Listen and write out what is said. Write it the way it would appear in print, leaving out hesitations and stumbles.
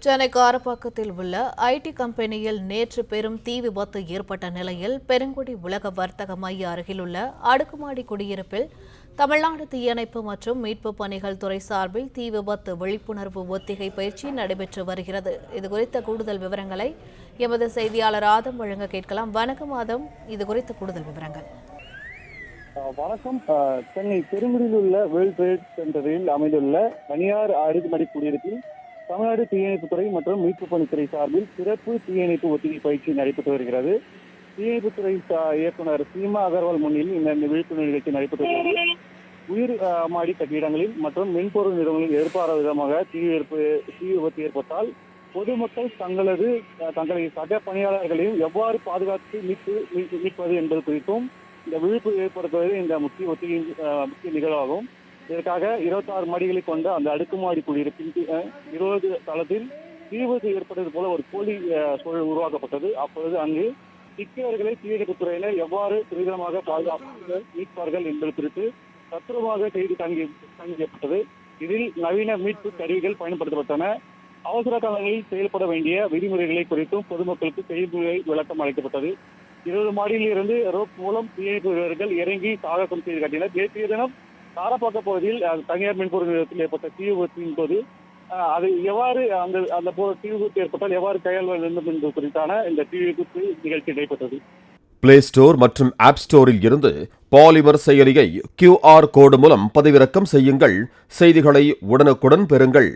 சென்னை காரப்பாக்கத்தில் உள்ள ஐடி கம்பெனியில் நேற்று பெரும் தீ விபத்து ஏற்பட்ட நிலையில் பெருங்குடி உலக வர்த்தக மைய அருகிலுள்ள அடுக்குமாடி குடியிருப்பில் தமிழ்நாடு தீயணைப்பு மற்றும் மீட்பு பணிகள் துறை சார்பில் தீ விபத்து விழிப்புணர்வு ஒத்திகை பயிற்சி நடைபெற்று வருகிறது. இதுகுறித்த கூடுதல் விவரங்களை எமது செய்தியாளர் ஆதம் வழங்க கேட்கலாம். வணக்கம் ஆதம், இதுகுறித்த கூடுதல் விவரங்கள். வணக்கம். சென்னை பெருங்குடியில் உள்ள வேர்ல்ட் ட்ரேட் சென்டரில் அமைந்துள்ள தனியார் அடுக்குமாடி குடியிருப்பில் தமிழ்நாடு தீயணைப்புத்துறை மற்றும் மீட்பு பணித்துறை சார்பில் சிறப்பு தீயணைப்பு ஒத்திகை பயிற்சி நடைபெற்று வருகிறது. தீயணைப்புத்துறை இயக்குநர் சீமா அகர்வால் முன்னிலையில் இந்த விழிப்புணர்வு நிகழ்ச்சி நடைபெற்று வருகிறது. உயிர் மாடி கட்டிடங்களில் மற்றும் மென்பொருள் நிறுவனங்களில் எதிர்பாராத விதமாக தீ விபத்து ஏற்பட்டால் பொதுமக்கள் தங்களை சக பணியாளர்களையும் எவ்வாறு பாதுகாத்து மீட்பது என்பது குறித்தும் இந்த விழிப்பு ஏற்படுத்துவது இந்த முக்கிய நிகழ்வாகும். இதற்காக 26 மாடிகளை கொண்ட அந்த அடுக்குமாடி குடியிருப்பின் 20 தளத்தில் தீ விபத்து ஏற்பட்டது போல ஒரு போலி சூழல் உருவாக்கப்பட்டது. அப்பொழுது அங்கு சிக்கியவர்களை தீயணைப்புத்துறையினர் எவ்வாறு துரிதமாக பாதுகாப்பு மீட்பார்கள் என்பது குறித்து தத்ரூபமாக செய்து காண்பிக்கப்பட்டது. இதில் நவீன மீட்பு கருவிகள் பயன்படுத்தப்பட்டன. அவசர காலங்களில் செயல்பட வேண்டிய விதிமுறைகளை குறித்தும் பொதுமக்களுக்கு செய்திமுறை விளக்கம் அளிக்கப்பட்டது. 20 மாடியில் இருந்து ரோப் மூலம் தீயணைப்பு வீரர்கள் இறங்கி சாகசம் செய்து காட்டினர். நேற்றைய தினம் காரப்பாக்க பகுதியில் தனியார் மென்பொருள் நிலையத்தில் ஏற்பட்ட தீ விபத்தின் போது அது எவ்வாறு அந்த தீ விபத்து ஏற்பட்டால் எவ்வாறு கையாள வேண்டும் என்பது குறித்தான இந்த தீ விபத்து நிகழ்ச்சி நடைபெற்றது. பிளே ஸ்டோர் மற்றும் ஆப் ஸ்டோரில் இருந்து பாலிமர் செயலியை QR கோடு மூலம் பதிவிறக்கம் செய்யுங்கள். செய்திகளை உடனுக்குடன் பெறுங்கள்.